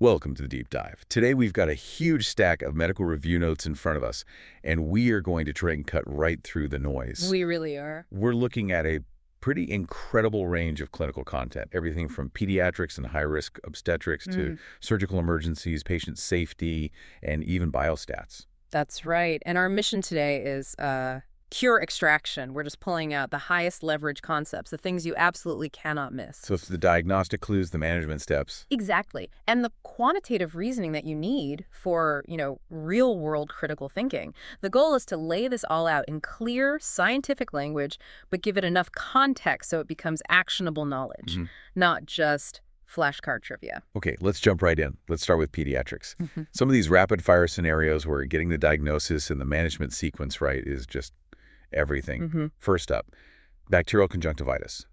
Welcome to the Deep Dive. Today we've got a huge stack of medical review notes in front of us, and we are going to try and cut right through the noise. We really are. We're looking at a pretty incredible range of clinical content, everything from pediatrics and high-risk obstetrics to surgical emergencies, patient safety, and even biostats. That's right. And our mission today is cure extraction. We're just pulling out the highest leverage concepts, the things you absolutely cannot miss. So it's the diagnostic clues, the management steps. Exactly. And the quantitative reasoning that you need for, real-world critical thinking. The goal is to lay this all out in clear scientific language, but give it enough context so it becomes actionable knowledge, not just flashcard trivia. Okay, let's jump right in. Let's start with pediatrics. Some of these rapid-fire scenarios where getting the diagnosis and the management sequence right is just everything. First up, bacterial conjunctivitis.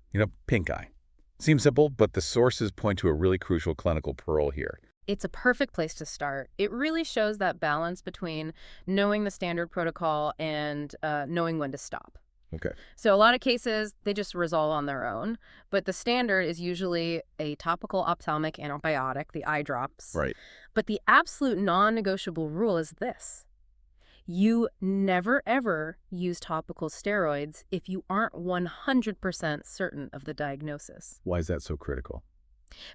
Pink eye. Seems simple, but the sources point to a really crucial clinical pearl here. It's a perfect place to start. It really shows that balance between knowing the standard protocol and knowing when to stop. Okay. So a lot of cases, they just resolve on their own, but the standard is usually a topical ophthalmic antibiotic, the eye drops. Right. But the absolute non-negotiable rule is this. You never, ever use topical steroids if you aren't 100% certain of the diagnosis. Why is that so critical?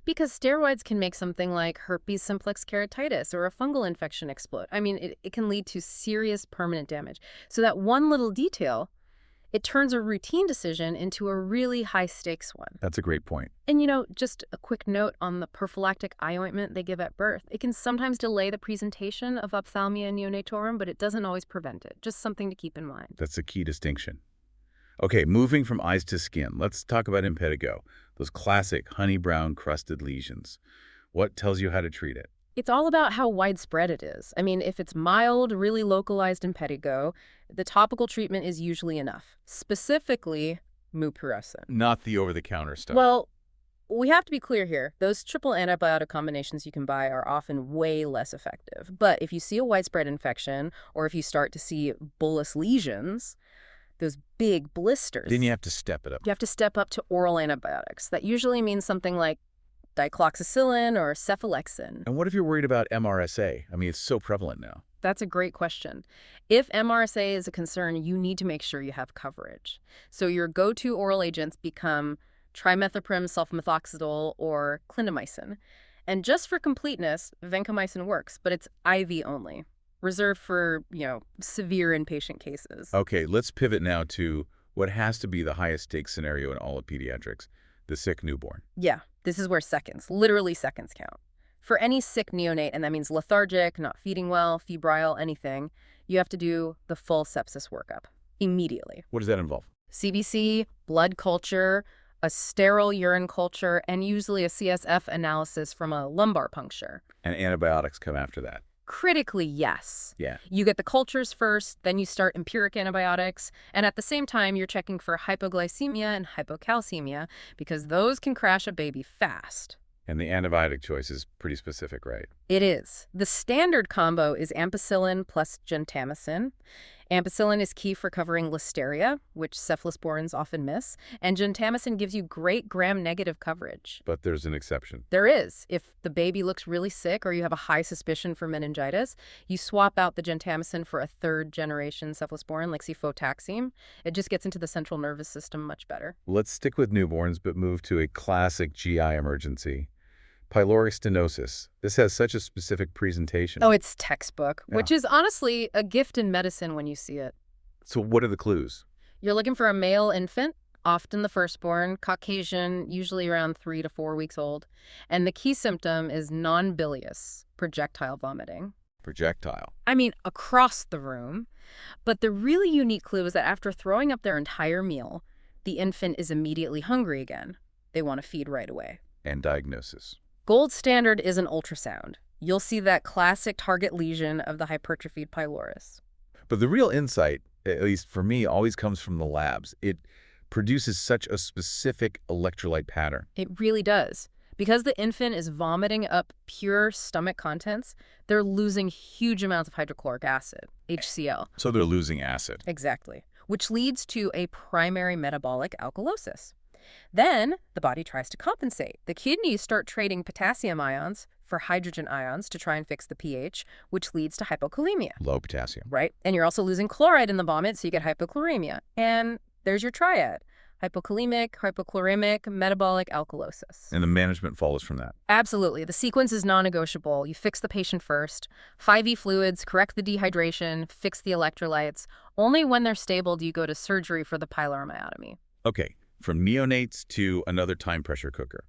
Because steroids can make something like herpes simplex keratitis or a fungal infection explode. I mean, it can lead to serious permanent damage. So that one little detail, it turns a routine decision into a really high-stakes one. That's a great point. And, just a quick note on the prophylactic eye ointment they give at birth. It can sometimes delay the presentation of ophthalmia neonatorum, but it doesn't always prevent it. Just something to keep in mind. That's a key distinction. Okay, moving from eyes to skin, let's talk about impetigo, those classic honey brown crusted lesions. What tells you how to treat it? It's all about how widespread it is. I mean, if it's mild, really localized impetigo, the topical treatment is usually enough. Specifically, mupirocin. Not the over-the-counter stuff. Well, we have to be clear here. Those triple antibiotic combinations you can buy are often way less effective. But if you see a widespread infection, or if you start to see bullous lesions, those big blisters, then you have to step it up. You have to step up to oral antibiotics. That usually means something like dicloxacillin or cephalexin. And what if you're worried about MRSA? I mean, it's so prevalent now. That's a great question. If MRSA is a concern, you need to make sure you have coverage. So your go-to oral agents become trimethoprim sulfamethoxidil or clindamycin. And just for completeness, vancomycin works, but it's IV only, reserved for, severe inpatient cases. Okay, let's pivot now to what has to be the highest stakes scenario in all of pediatrics, the sick newborn. Yeah, this is where seconds, literally seconds count. For any sick neonate, and that means lethargic, not feeding well, febrile, anything, you have to do the full sepsis workup immediately. What does that involve? CBC, blood culture, a sterile urine culture, and usually a CSF analysis from a lumbar puncture. And antibiotics come after that. Critically, yes. Yeah. You get the cultures first, then you start empiric antibiotics, and at the same time, you're checking for hypoglycemia and hypocalcemia because those can crash a baby fast. And the antibiotic choice is pretty specific, right? It is. The standard combo is ampicillin plus gentamicin. Ampicillin is key for covering listeria, which cephalosporins often miss, and gentamicin gives you great gram-negative coverage. But there's an exception. There is. If the baby looks really sick or you have a high suspicion for meningitis, you swap out the gentamicin for a third-generation cephalosporin like cefotaxime. It just gets into the central nervous system much better. Let's stick with newborns, but move to a classic GI emergency. Pyloric stenosis. This has such a specific presentation. Oh, it's textbook, Yeah. which is honestly a gift in medicine when you see it. So what are the clues? You're looking for a male infant, often the firstborn, Caucasian, usually around 3 to 4 weeks old. And the key symptom is non-bilious projectile vomiting. Projectile. I mean, across the room. But the really unique clue is that after throwing up their entire meal, the infant is immediately hungry again. They want to feed right away. And diagnosis. Gold standard is an ultrasound. You'll see that classic target lesion of the hypertrophied pylorus. But the real insight, at least for me, always comes from the labs. It produces such a specific electrolyte pattern. It really does. Because the infant is vomiting up pure stomach contents, they're losing huge amounts of hydrochloric acid, HCl. So they're losing acid. Exactly. Which leads to a primary metabolic alkalosis. Then the body tries to compensate. The kidneys start trading potassium ions, for hydrogen ions to try and fix the pH, which leads to hypokalemia. Low potassium. Right? And you're also losing chloride in the vomit, so you get hypochloremia. And there's your triad: hypokalemic, hypochloremic, metabolic alkalosis. And the management follows from that. Absolutely. The sequence is non-negotiable. You fix the patient first. 5E fluids, correct the dehydration, fix the electrolytes. Only when they're stable do you go to surgery for the pyloromyotomy. Okay, from neonates to another time pressure cooker.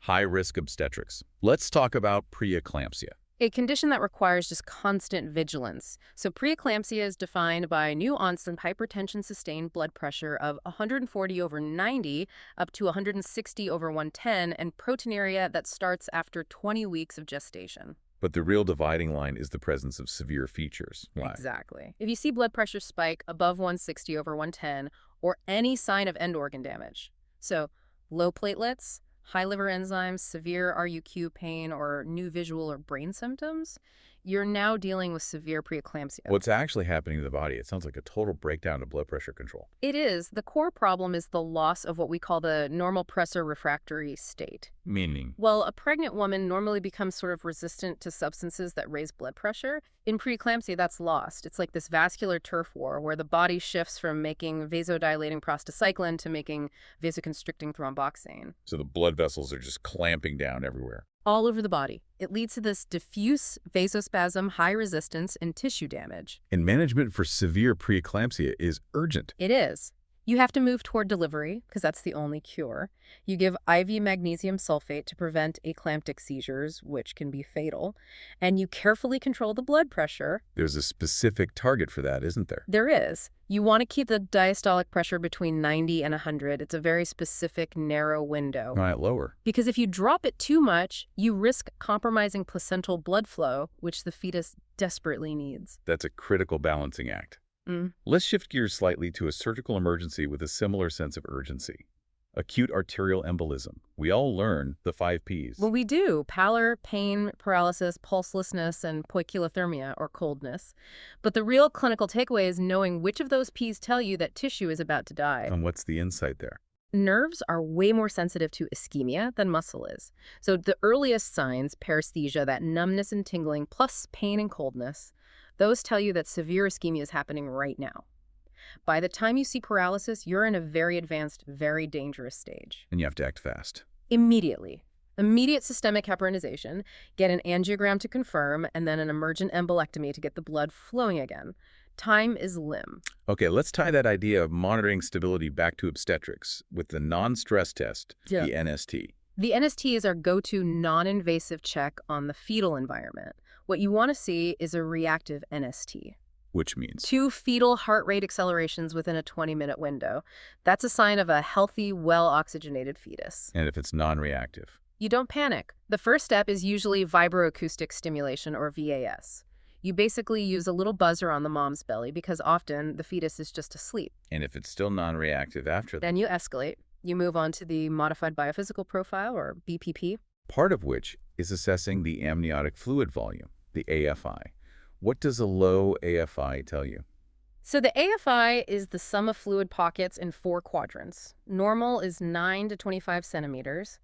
High-risk obstetrics. Let's talk about preeclampsia. A condition that requires just constant vigilance. So preeclampsia is defined by new onset hypertension-sustained blood pressure of 140/90 up to 160/110 and proteinuria that starts after 20 weeks of gestation. But the real dividing line is the presence of severe features. Why? Exactly. If you see blood pressure spike above 160/110 or any sign of end organ damage, so low platelets, high liver enzymes, severe RUQ pain, or new visual or brain symptoms, you're now dealing with severe preeclampsia. What's actually happening to the body? It sounds like a total breakdown of blood pressure control. It is. The core problem is the loss of what we call the normal pressor refractory state. Meaning? Well, a pregnant woman normally becomes sort of resistant to substances that raise blood pressure. In preeclampsia, that's lost. It's like this vascular turf war where the body shifts from making vasodilating prostacyclin to making vasoconstricting thromboxane. So the blood vessels are just clamping down everywhere. All over the body. It leads to this diffuse vasospasm, high resistance, and tissue damage. And management for severe preeclampsia is urgent. It is. You have to move toward delivery, because that's the only cure. You give IV magnesium sulfate to prevent eclamptic seizures, which can be fatal. And you carefully control the blood pressure. There's a specific target for that, isn't there? There is. You want to keep the diastolic pressure between 90 and 100. It's a very specific, narrow window. Right, lower. Because if you drop it too much, you risk compromising placental blood flow, which the fetus desperately needs. That's a critical balancing act. Let's shift gears slightly to a surgical emergency with a similar sense of urgency. Acute arterial embolism. We all learn the 5 Ps. Well, we do. Pallor, pain, paralysis, pulselessness, and poikilothermia, or coldness. But the real clinical takeaway is knowing which of those Ps tell you that tissue is about to die. And what's the insight there? Nerves are way more sensitive to ischemia than muscle is. So the earliest signs, paresthesia, that numbness and tingling, plus pain and coldness, those tell you that severe ischemia is happening right now. By the time you see paralysis, you're in a very advanced, very dangerous stage. And you have to act fast. Immediately. Immediate systemic heparinization, get an angiogram to confirm, and then an emergent embolectomy to get the blood flowing again. Time is lim. Okay, let's tie that idea of monitoring stability back to obstetrics with the non-stress test, the NST. The NST is our go-to non-invasive check on the fetal environment. What you want to see is a reactive NST. Which means? 2 fetal heart rate accelerations within a 20-minute window. That's a sign of a healthy, well-oxygenated fetus. And if it's non-reactive? You don't panic. The first step is usually vibroacoustic stimulation, or VAS. You basically use a little buzzer on the mom's belly because often the fetus is just asleep. And if it's still non-reactive after that? Then you escalate. You move on to the Modified Biophysical Profile, or BPP. Part of which is assessing the amniotic fluid volume, the AFI. What does a low AFI tell you? So the AFI is the sum of fluid pockets in 4 quadrants. Normal is 9 to 25 centimeters.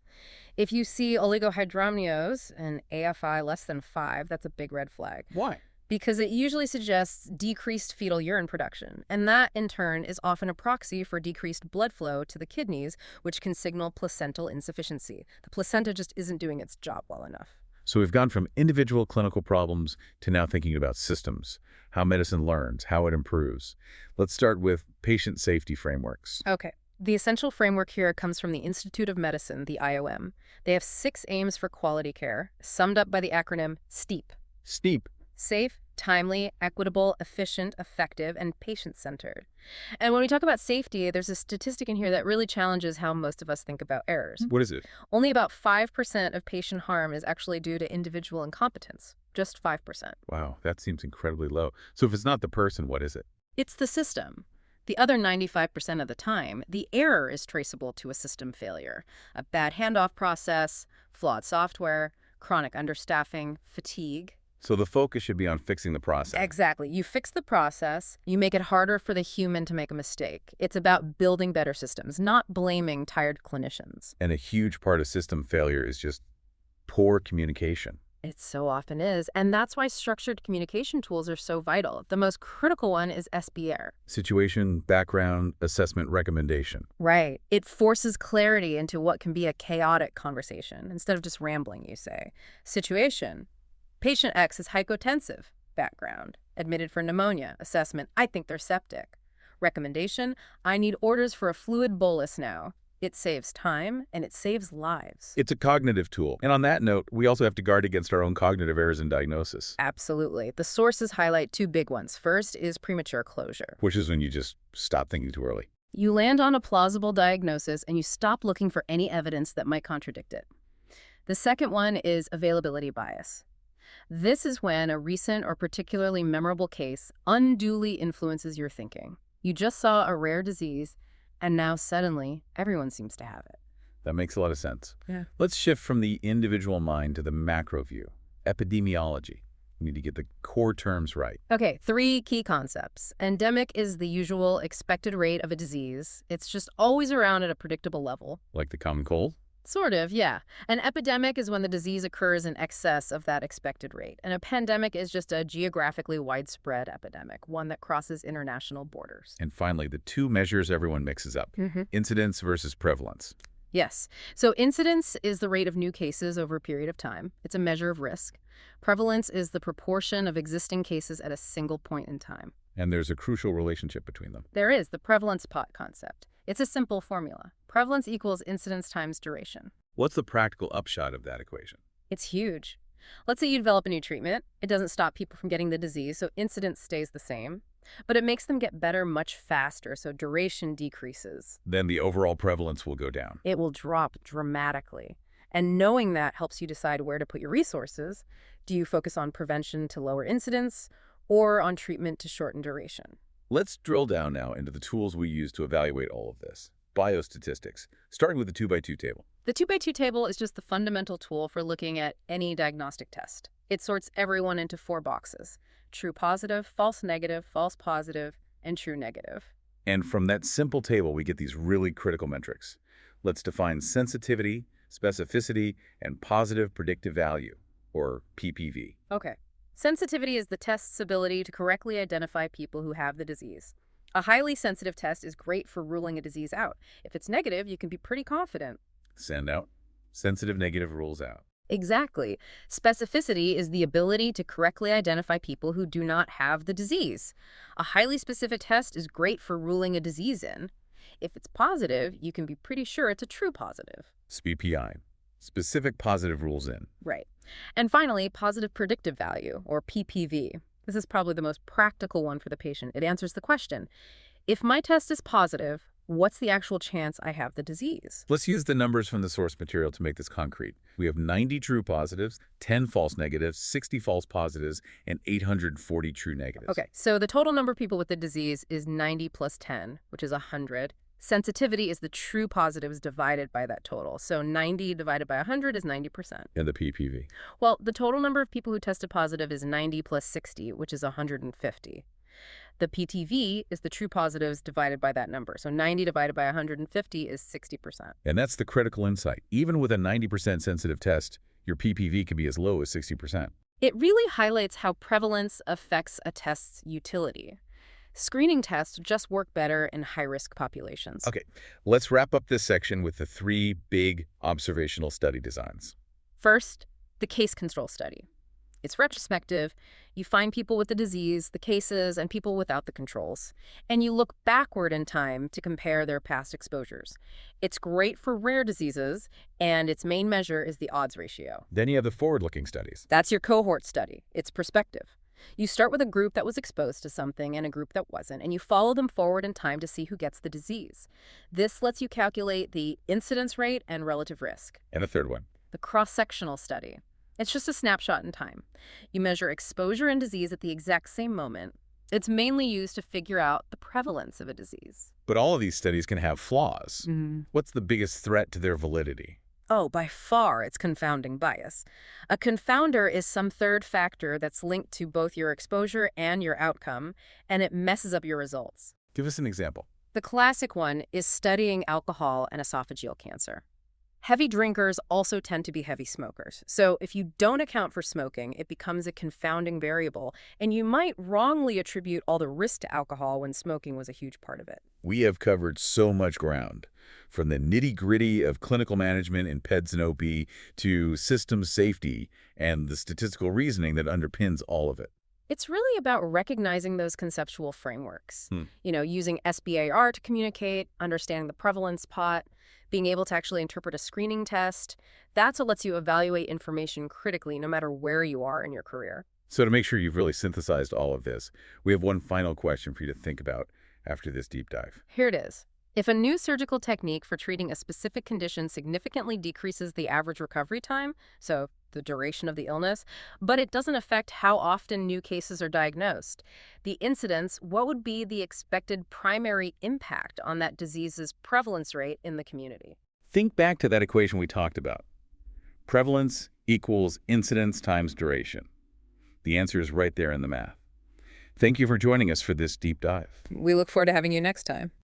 If you see oligohydramnios, an AFI less than 5, that's a big red flag. Why? Because it usually suggests decreased fetal urine production, and that, in turn, is often a proxy for decreased blood flow to the kidneys, which can signal placental insufficiency. The placenta just isn't doing its job well enough. So we've gone from individual clinical problems to now thinking about systems, how medicine learns, how it improves. Let's start with patient safety frameworks. Okay. The essential framework here comes from the Institute of Medicine, the IOM. They have 6 aims for quality care, summed up by the acronym STEEP. STEEP. Safe, timely, equitable, efficient, effective, and patient-centered. And when we talk about safety, there's a statistic in here that really challenges how most of us think about errors. What is it? Only about 5% of patient harm is actually due to individual incompetence. Just 5%. Wow, that seems incredibly low. So if it's not the person, what is it? It's the system. The other 95% of the time, the error is traceable to a system failure. A bad handoff process, flawed software, chronic understaffing, fatigue. So the focus should be on fixing the process. Exactly. You fix the process, you make it harder for the human to make a mistake. It's about building better systems, not blaming tired clinicians. And a huge part of system failure is just poor communication. It so often is, and that's why structured communication tools are so vital. The most critical one is SBR. Situation, background, assessment, recommendation. Right. It forces clarity into what can be a chaotic conversation instead of just rambling, you say. Situation. Patient X is hypotensive. Background. Admitted for pneumonia. Assessment. I think they're septic. Recommendation. I need orders for a fluid bolus now. It saves time, and it saves lives. It's a cognitive tool. And on that note, we also have to guard against our own cognitive errors in diagnosis. Absolutely. The sources highlight two big ones. First is premature closure. Which is when you just stop thinking too early. You land on a plausible diagnosis, and you stop looking for any evidence that might contradict it. The second one is availability bias. This is when a recent or particularly memorable case unduly influences your thinking. You just saw a rare disease, and now suddenly everyone seems to have it. That makes a lot of sense. Yeah. Let's shift from the individual mind to the macro view. Epidemiology. We need to get the core terms right. Okay, 3 key concepts. Endemic is the usual expected rate of a disease. It's just always around at a predictable level. Like the common cold? Sort of, yeah. An epidemic is when the disease occurs in excess of that expected rate. And a pandemic is just a geographically widespread epidemic, one that crosses international borders. And finally, the two measures everyone mixes up. Incidence versus prevalence. Yes. So incidence is the rate of new cases over a period of time. It's a measure of risk. Prevalence is the proportion of existing cases at a single point in time. And there's a crucial relationship between them. There is the prevalence pot concept. It's a simple formula. Prevalence equals incidence times duration. What's the practical upshot of that equation? It's huge. Let's say you develop a new treatment. It doesn't stop people from getting the disease, so incidence stays the same. But it makes them get better much faster, so duration decreases. Then the overall prevalence will go down. It will drop dramatically. And knowing that helps you decide where to put your resources. Do you focus on prevention to lower incidence or on treatment to shorten duration? Let's drill down now into the tools we use to evaluate all of this. Biostatistics, starting with the 2x2 table. The 2x2 table is just the fundamental tool for looking at any diagnostic test. It sorts everyone into 4 boxes: true positive, false negative, false positive, and true negative. And from that simple table, we get these really critical metrics. Let's define sensitivity, specificity, and positive predictive value, or PPV. Okay. Sensitivity is the test's ability to correctly identify people who have the disease. A highly sensitive test is great for ruling a disease out. If it's negative, you can be pretty confident. Send out. Sensitive negative rules out. Exactly. Specificity is the ability to correctly identify people who do not have the disease. A highly specific test is great for ruling a disease in. If it's positive, you can be pretty sure it's a true positive. SPPI. Specific positive rules in. Right. And finally, positive predictive value, or PPV. This is probably the most practical one for the patient. It answers the question, if my test is positive, what's the actual chance I have the disease? Let's use the numbers from the source material to make this concrete. We have 90 true positives, 10 false negatives, 60 false positives, and 840 true negatives. Okay, so the total number of people with the disease is 90 plus 10, which is 100. Sensitivity is the true positives divided by that total. So 90 divided by 100 is 90%. And the PPV? Well, the total number of people who tested positive is 90 plus 60, which is 150. The PTV is the true positives divided by that number. So 90 divided by 150 is 60%. And that's the critical insight. Even with a 90% sensitive test, your PPV can be as low as 60%. It really highlights how prevalence affects a test's utility. Screening tests just work better in high-risk populations. Okay, let's wrap up this section with the 3 big observational study designs. First, the case control study. It's retrospective. You find people with the disease, the cases, and people without the controls. And you look backward in time to compare their past exposures. It's great for rare diseases, and its main measure is the odds ratio. Then you have the forward-looking studies. That's your cohort study. It's prospective. You start with a group that was exposed to something and a group that wasn't, and you follow them forward in time to see who gets the disease. This lets you calculate the incidence rate and relative risk. And the third one. The cross-sectional study. It's just a snapshot in time. You measure exposure and disease at the exact same moment. It's mainly used to figure out the prevalence of a disease. But all of these studies can have flaws. What's the biggest threat to their validity? Oh, by far, it's confounding bias. A confounder is some third factor that's linked to both your exposure and your outcome, and it messes up your results. Give us an example. The classic one is studying alcohol and esophageal cancer. Heavy drinkers also tend to be heavy smokers. So if you don't account for smoking, it becomes a confounding variable, and you might wrongly attribute all the risk to alcohol when smoking was a huge part of it. We have covered so much ground, from the nitty-gritty of clinical management in PEDS and OB to systems safety and the statistical reasoning that underpins all of it. It's really about recognizing those conceptual frameworks. Hmm. Using SBAR to communicate, understanding the prevalence pot, being able to actually interpret a screening test. That's what lets you evaluate information critically no matter where you are in your career. So to make sure you've really synthesized all of this, we have one final question for you to think about after this deep dive. Here it is. If a new surgical technique for treating a specific condition significantly decreases the average recovery time, so the duration of the illness, but it doesn't affect how often new cases are diagnosed, the incidence, what would be the expected primary impact on that disease's prevalence rate in the community? Think back to that equation we talked about. Prevalence equals incidence times duration. The answer is right there in the math. Thank you for joining us for this deep dive. We look forward to having you next time.